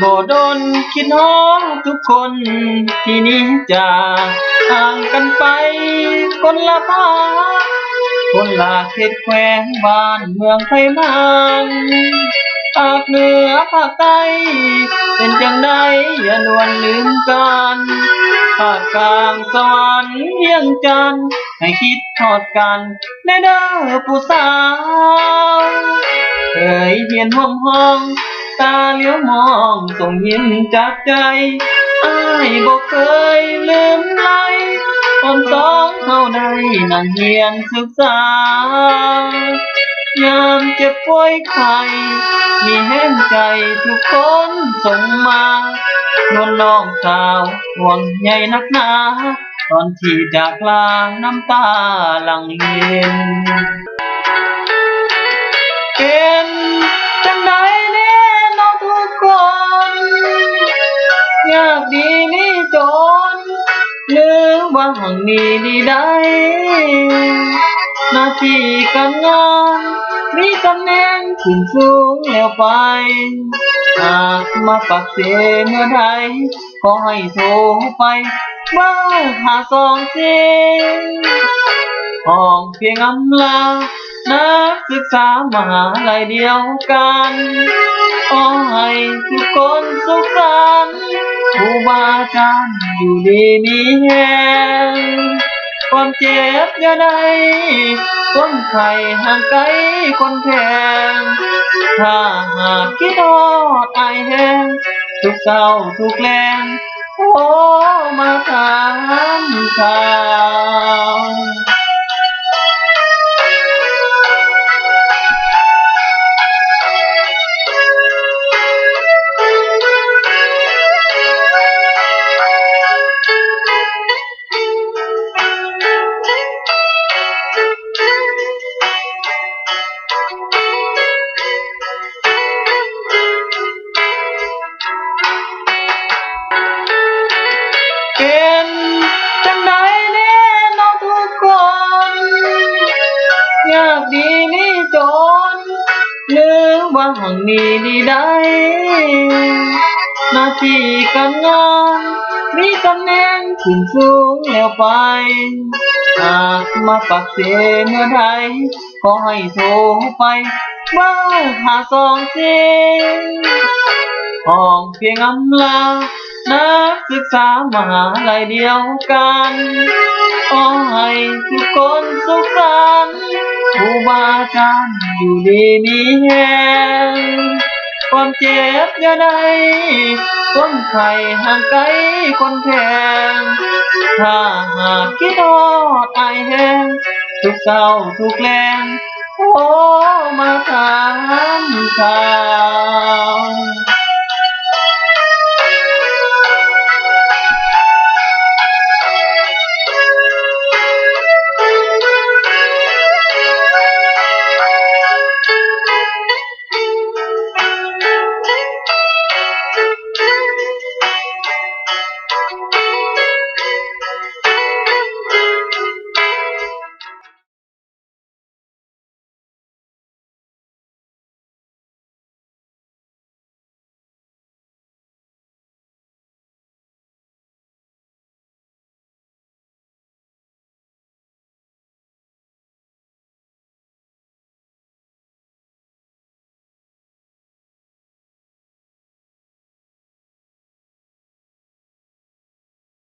บ่ดนคิดฮอดทุกคนที่นี้จากห่างกันไปคนละภาคคนละเขตแขวงบ้านเมืองไผมันภาคเหนือภาคใต้เป็นจังใดอย่าลวนลืมกันภาคกลางสวรรค์เวียงจันทน์ให้คิดทอดกันแน่เด้อผู้สาวเคยเฮียนร่วมห้องตาเหลียวมองส่งยิ้มจากใจอ้ายบ่เคยลืมไหลตอนสองเฮาได้นั่งเรียนศึกษายามเจ็บป่วยไข้มีแห้งใจทุกคนส่งมานวลน้องสาวห่วงใยนักหนาตอนที่จากลาน้ำตาหลั่งรินเป็นจังใดแน่น้องทุกคนยากดีมีจนหรือว่าหังมีดีได้หน้าที่การงานมีตำแหน่งขึ้นสูงแล้วไปหากมาปักเสเมื่อใดขอให้โทรไปเบอร์524ห้องเพียงอำลานักศึกษามหาลัยเดียวกันขอให้ทุกคนสุขสันต์ครูบาอาจารย์อยู่ดีมีแรงความเจ็บอย่าได้คนไข้ห่างไกลคนแพงถ้าหากคิดทอดอายแห้งทุกเศร้าทุกแรงโอ้มาถามข่าวเป็นจังใดแน่น้องทุกคนยากดีมีจนหรือว่าหังมีดีได้หน้าที่การงานมีตำแหน่งขึ้นสูงแล้วไปหากมาปักเสเมื่อใดขอให้โทรไปเบอร์524ห้องเพียงอำลานักศึกษามหาลัยเดียวกันขอให้ทุกคนสุขสันต์ครูบาอาจารย์อยู่ดีมีแรงความเจ็บอย่าได้คนไข้ห่างไกลคนแพงถ้าหากคิดทอดอายแห้งทุกเศร้าทุกแรงโอ้มาถามข่าว